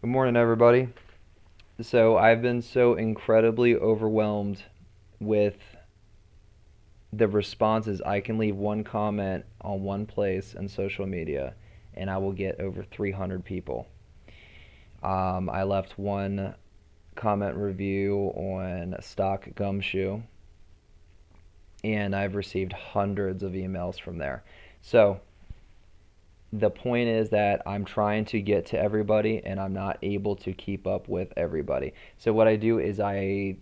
Good morning, everybody. So, I've been so incredibly overwhelmed with the responses. I can leave one comment on one place in social media, and I will get over 300 people. I left one comment review on stock gumshoe, and I've received hundreds of emails from there. So, the point is that I'm trying to get to everybody and I'm not able to keep up with everybody. So what I do is I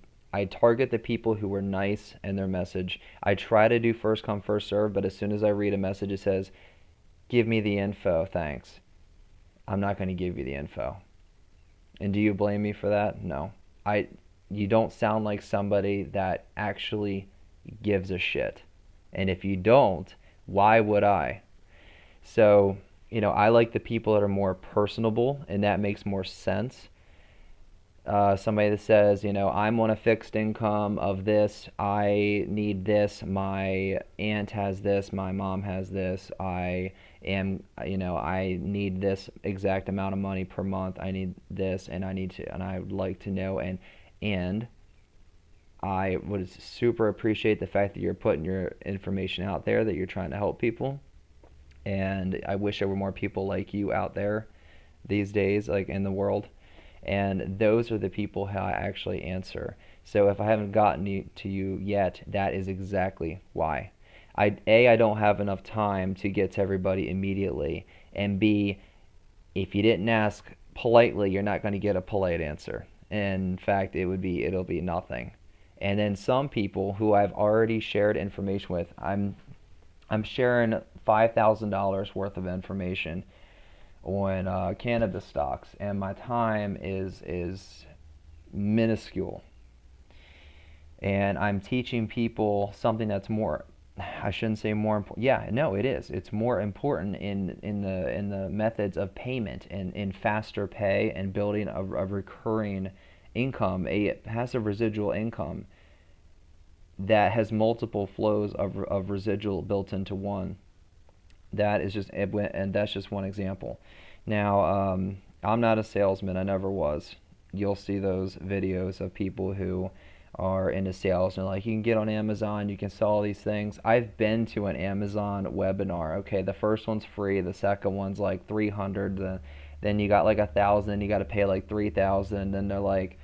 target the people who were nice in their message. I try to do first come first serve, but as soon as I read a message it says, "Give me the info, thanks." I'm not going to give you the info. And do you blame me for that? No. I You don't sound like somebody that actually gives a shit. And if you don't, why would I? So, I like the people that are more personable, and that makes more sense. Somebody that says, I'm on a fixed income of this, I need this, my aunt has this, my mom has this, I need this exact amount of money per month, I need this, and I would like to know, and I would super appreciate the fact that you're putting your information out there, that you're trying to help people. And I wish there were more people like you out there these days, like in the world. And those are the people how I actually answer. So if I haven't gotten to you yet, that is exactly why. I don't have enough time to get to everybody immediately, and B, if you didn't ask politely, you're not going to get a polite answer. In fact, it'll be nothing. And then some people who I've already shared information with, I'm sharing $5,000 worth of information on cannabis stocks, and my time is minuscule. And I'm teaching people something that's more. I shouldn't say more important. Yeah, no, it is. It's more important in the methods of payment and in faster pay and building a recurring income, a passive residual income that has multiple flows of residual built into one. And that's just one example. Now, I'm not a salesman. I never was. You'll see those videos of people who are into sales and they're like, you can get on Amazon, you can sell all these things. I've been to an Amazon webinar. Okay, the first one's free, the second one's like 300, then you got like 1,000, you got to pay like 3,000, and they're like,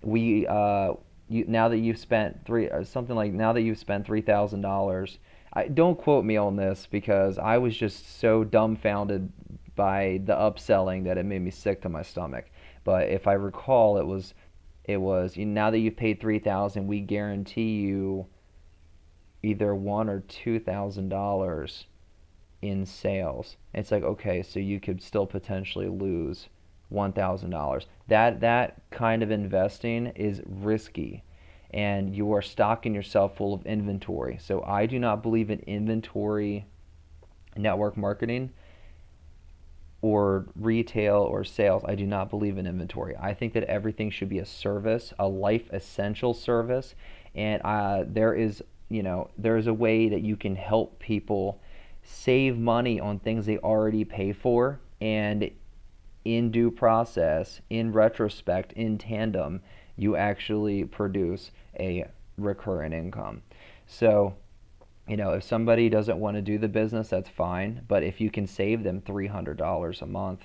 we now that you've spent something like now that you've spent $3,000. Don't quote me on this because I was just so dumbfounded by the upselling that it made me sick to my stomach. But if I recall, it was now that you've paid 3,000, we guarantee you either $1,000 or $2,000 in sales. It's like, okay, so you could still potentially lose $1,000. That kind of investing is risky, and you are stocking yourself full of inventory. So I do not believe in inventory network marketing or retail or sales. I do not believe in inventory. I think that everything should be a service, a life essential service, and there is a way that you can help people save money on things they already pay for, and in due process, in retrospect, in tandem, you actually produce a recurrent income. So, if somebody doesn't want to do the business, that's fine. But if you can save them $300 a month,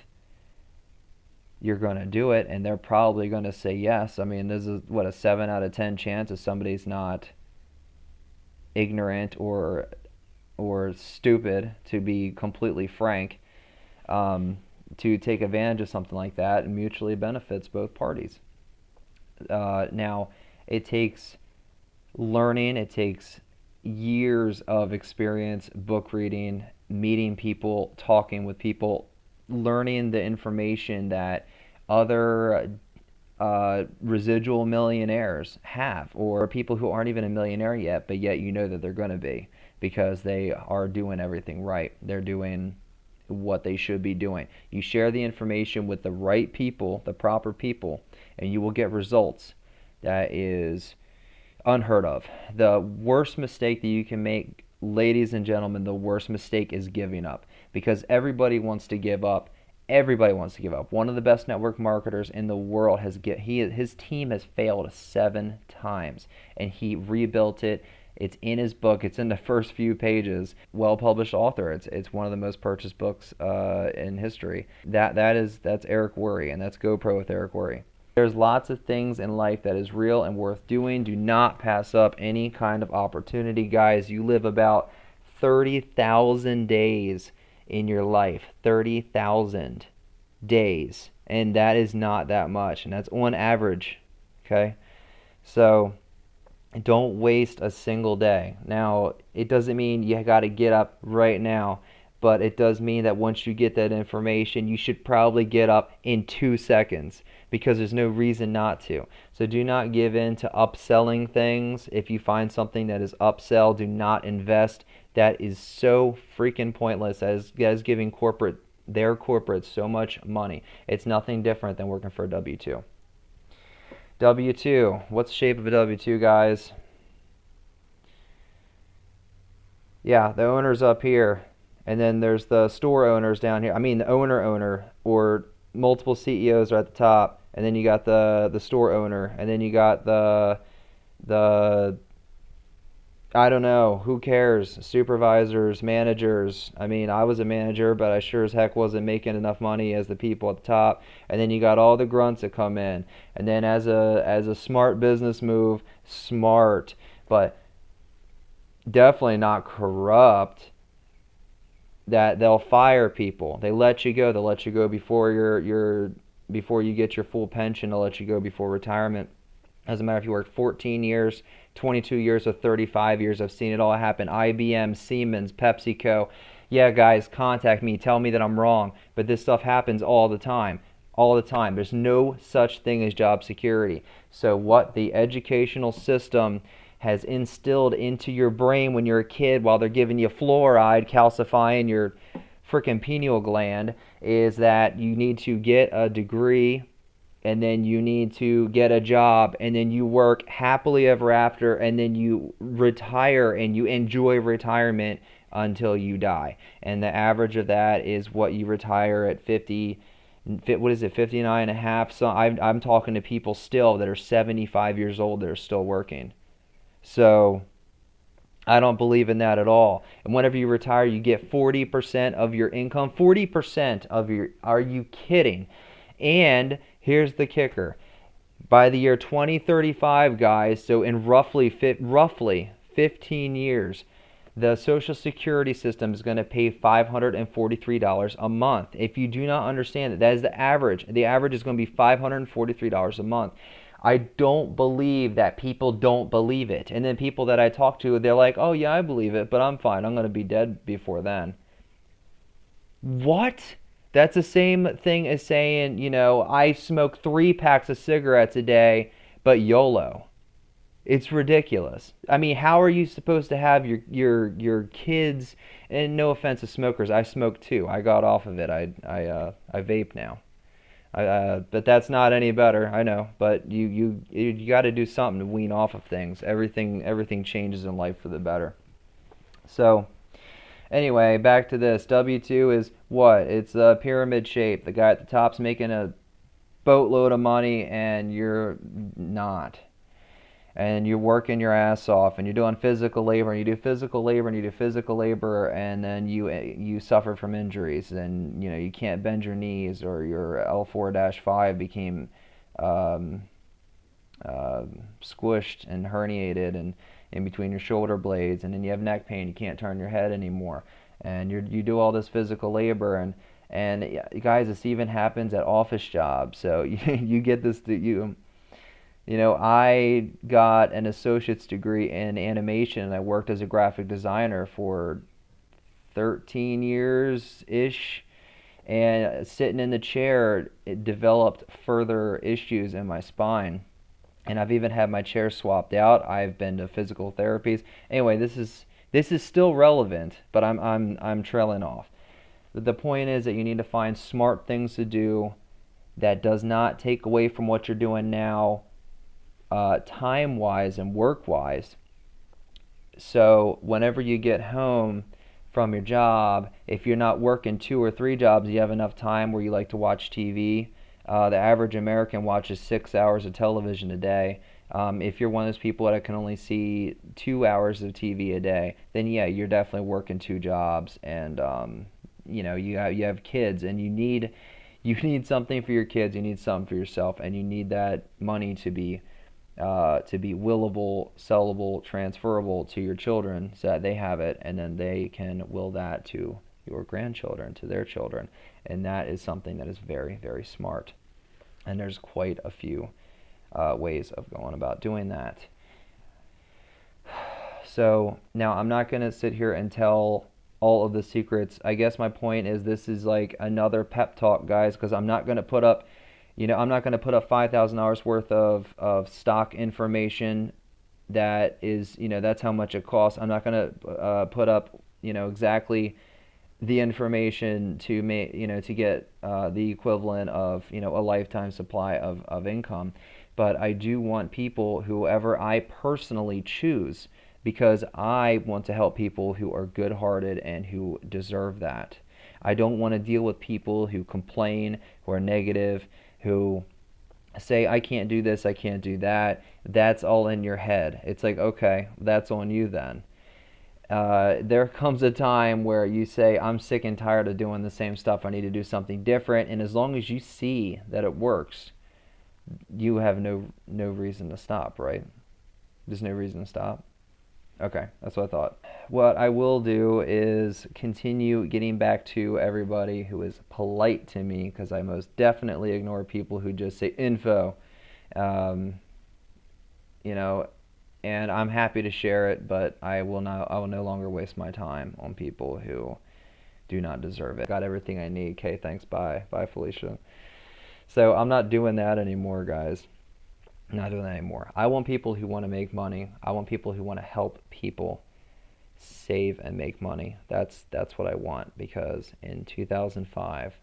you're going to do it, and they're probably going to say yes. I mean, this is what, a 7 out of 10 chance if somebody's not ignorant or stupid, to be completely frank, to take advantage of something like that, and mutually benefits both parties. Now, it takes learning, it takes years of experience, book reading, meeting people, talking with people, learning the information that other residual millionaires have, or people who aren't even a millionaire yet, but yet you know that they're going to be because they are doing everything right. They're doing what they should be doing. You share the information with the right people, the proper people, and you will get results. That is unheard of. The worst mistake that you can make, ladies and gentlemen, the worst mistake is giving up, because everybody wants to give up Everybody wants to give up. One of the best network marketers in the world his team has failed 7 times, and he rebuilt it. It's in his book. It's in the first few pages. Well-published author. It's one of the most purchased books in history. That's Eric Worre, and that's GoPro with Eric Worre. There's lots of things in life that is real and worth doing. Do not pass up any kind of opportunity, guys. You live about 30,000 days in your life. 30,000 days. And that is not that much. And that's on average. Okay? So don't waste a single day. Now, it doesn't mean you got to get up right now, but it does mean that once you get that information, you should probably get up in 2 seconds, because there's no reason not to. So do not give in to upselling things. If you find something that is upsell, do not invest. That is so freaking pointless. That is giving their corporates so much money. It's nothing different than working for a W-2. W-2. What's the shape of a W-2, guys? Yeah, the owner's up here, and then there's the store owners down here. I mean, the owner, or multiple CEOs are at the top, and then you got the store owner, and then you got the I don't know, who cares? Supervisors, managers. I mean, I was a manager, but I sure as heck wasn't making enough money as the people at the top. And then you got all the grunts that come in. And then as a smart business move, smart, but definitely not corrupt, that they'll fire people. They let you go. They'll let you go before before you get your full pension. They'll let you go before retirement. Doesn't matter if you work 14 years, 22 years, or 35 years. I've seen it all happen. IBM, Siemens, PepsiCo. Yeah, guys, contact me. Tell me that I'm wrong. But this stuff happens all the time. All the time. There's no such thing as job security. So what the educational system has instilled into your brain when you're a kid, while they're giving you fluoride, calcifying your freaking pineal gland, is that you need to get a degree, and then you need to get a job, and then you work happily ever after, and then you retire, and you enjoy retirement until you die. And the average of that is what you retire at 50, what is it, 59 and a half? So I'm talking to people still that are 75 years old that are still working. So I don't believe in that at all. And whenever you retire, you get 40% of your income. 40% of your, are you kidding? And here's the kicker. By the year 2035, guys, so in roughly 15 years, the Social Security system is going to pay $543 a month. If you do not understand that is the average. The average is going to be $543 a month. I don't believe that people don't believe it. And then people that I talk to, they're like, oh yeah, I believe it, but I'm fine. I'm going to be dead before then. What? That's the same thing as saying, I smoke 3 packs of cigarettes a day, but YOLO. It's ridiculous. I mean, how are you supposed to have your kids? And no offense to smokers, I smoke too. I got off of it. I vape now. But that's not any better, I know. But you got to do something to wean off of things. Everything changes in life for the better. So anyway, back to this. W-2 is what? It's a pyramid shape. The guy at the top's making a boatload of money, and you're not. And you're working your ass off, and you're doing physical labor, and you do physical labor, and you do physical labor, and then you suffer from injuries, and you can't bend your knees, or your L4-5 became squished and herniated, and in between your shoulder blades, and then you have neck pain, you can't turn your head anymore, and you do all this physical labor, and guys, this even happens at office jobs. So you get this I got an associate's degree in animation, and I worked as a graphic designer for 13 years-ish, and sitting in the chair, it developed further issues in my spine, and I've even had my chair swapped out. I've been to physical therapies. Anyway, this is still relevant, but I'm trailing off. But the point is that you need to find smart things to do that does not take away from what you're doing now, time-wise and work-wise. So whenever you get home from your job. If you're not working 2 or 3 jobs, you have enough time where you like to watch TV. The average American watches 6 hours of television a day. If you're one of those people that can only see 2 hours of TV a day, then yeah, you're definitely working 2 jobs, and you have kids, and you need something for your kids, you need something for yourself, and you need that money to be willable, sellable, transferable to your children so that they have it, and then they can will that to your grandchildren, to their children. And that is something that is very, very smart. And there's quite a few ways of going about doing that. So now I'm not going to sit here and tell all of the secrets. I guess my point is this is like another pep talk, guys, because I'm not going to put up, I'm not going to put up $5,000 worth of stock information. That is, that's how much it costs. I'm not going to put up, exactly the information to make, to get the equivalent of, a lifetime supply of income. But I do want people, whoever I personally choose, because I want to help people who are good-hearted and who deserve that. I don't want to deal with people who complain, who are negative, who say, I can't do this, I can't do that. That's all in your head. It's like, okay, that's on you then. There comes a time where you say, I'm sick and tired of doing the same stuff, I need to do something different. And as long as you see that it works, you have no reason to stop, right? There's no reason to stop. Okay, that's what I thought. What I will do is continue getting back to everybody who is polite to me, because I most definitely ignore people who just say info. Um, and I'm happy to share it, but I will no longer waste my time on people who do not deserve it. Got everything I need. Okay, thanks. Bye, Felicia. So I'm not doing that anymore, guys. I'm not doing that anymore. I want people who want to make money. I want people who want to help people save and make money. That's what I want, because in 2005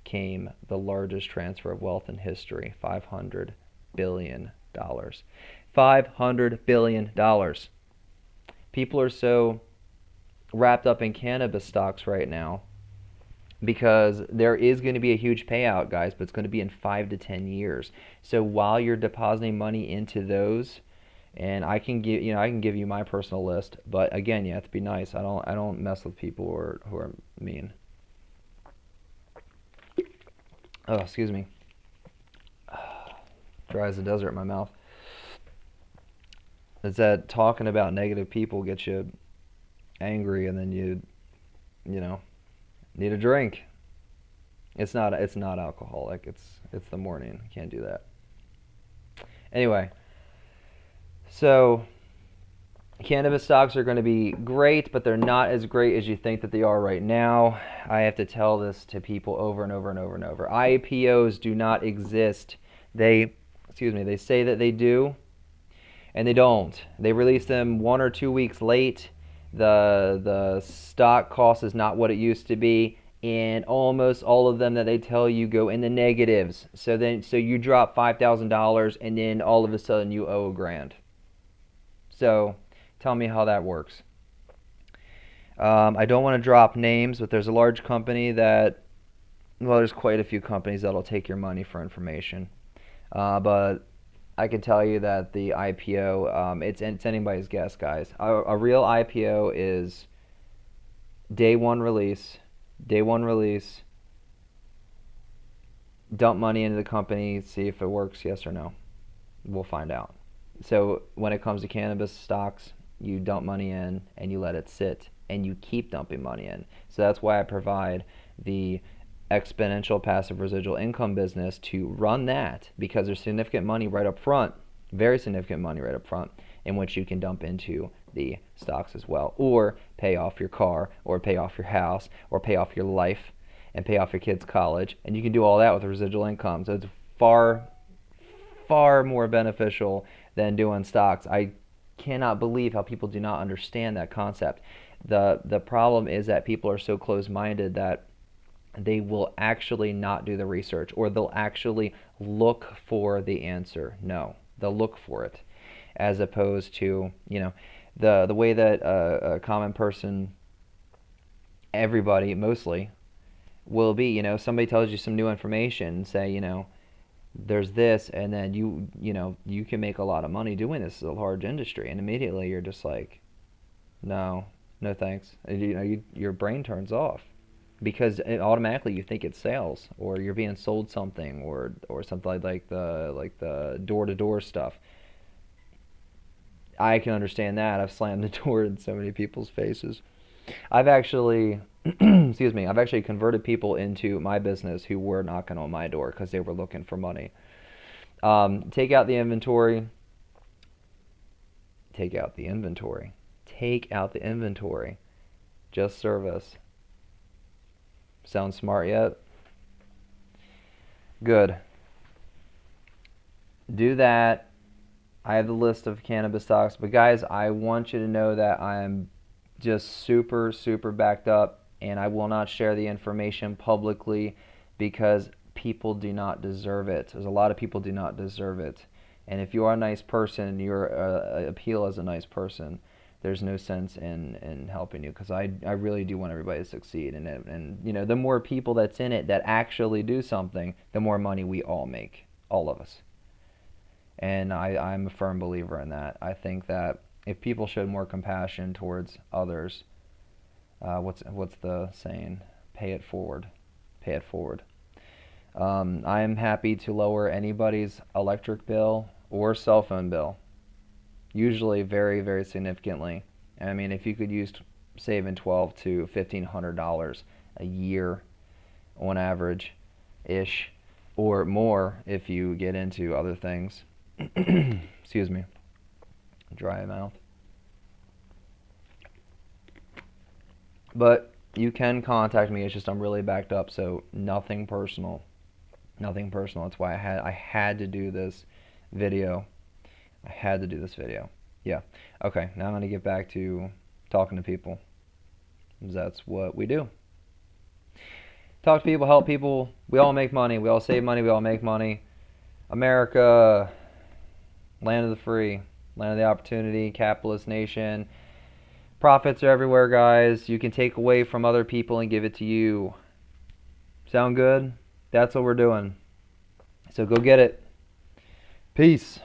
came the largest transfer of wealth in history, $500 billion. $500 billion. People are so wrapped up in cannabis stocks right now because there is going to be a huge payout, guys, but it's going to be in 5 to 10 years. So while you're depositing money into those, and I can give you my personal list, but again, you have to be nice. I don't mess with people who are mean. Oh, excuse me. Dry as a desert in my mouth. It's that talking about negative people gets you angry, and then you need a drink. It's not alcoholic. It's the morning. You can't do that. Anyway, so cannabis stocks are going to be great, but they're not as great as you think that they are right now. I have to tell this to people over and over and over and over. IPOs do not exist. They say that they do, and they don't. They release them 1 or 2 weeks late. The stock cost is not what it used to be, and almost all of them that they tell you go in the negatives. So you drop $5,000, and then all of a sudden you owe $1,000. So tell me how that works. I don't want to drop names, but there's a large company there's quite a few companies that'll take your money for information. But I can tell you that the IPO, it's anybody's guess, guys. A real IPO is day one release, dump money into the company, see if it works, yes or no. We'll find out. So when it comes to cannabis stocks, you dump money in and you let it sit, and you keep dumping money in. So that's why I provide the exponential passive residual income business to run that, because there's significant money right up front, very significant money right up front, in which you can dump into the stocks as well, or pay off your car, or pay off your house, or pay off your life, and pay off your kids' college, and you can do all that with residual income. So it's far more beneficial than doing stocks. I cannot believe how people do not understand that concept. The problem is that people are so close-minded that they will actually not do the research, or they'll actually look for the answer. No, they'll look for it, as opposed to the way that a common person everybody, mostly, will be, somebody tells you some new information, say, there's this, and then you can make a lot of money doing this. It's a large industry, and immediately you're just like, no, no thanks. And, your brain turns off because automatically you think it's sales, or you're being sold something, or something like the door to door stuff. I can understand that. I've slammed the door in so many people's faces. I've actually, excuse me, I've actually converted people into my business who were knocking on my door because they were looking for money. Take out the inventory. Take out the inventory. Take out the inventory. Just service. Sound smart yet? Good. Do that. I have the list of cannabis stocks, but guys, I want you to know that I'm just super, super backed up, and I will not share the information publicly because people do not deserve it. There's a lot of people do not deserve it. And if you are a nice person, your appeal as a nice person, there's no sense in helping you, because I really do want everybody to succeed. And the more people that's in it that actually do something, the more money we all make, all of us. And I'm a firm believer in that. I think that if people showed more compassion towards others, what's the saying? Pay it forward. Pay it forward. I am happy to lower anybody's electric bill or cell phone bill, usually very, very significantly. I mean, if you could use saving $1,200 to $1,500 a year on average, ish, or more if you get into other things. Excuse me. Dry mouth. But you can contact me. It's just I'm really backed up, so nothing personal. Nothing personal. That's why I had to do this video. I had to do this video. Yeah. Okay, now I'm going to get back to talking to people. That's what we do. Talk to people, help people. We all make money. We all save money. We all make money. America, land of the free, land of the opportunity, capitalist nation. Profits are everywhere, guys. You can take away from other people and give it to you. Sound good? That's what we're doing. So go get it. Peace.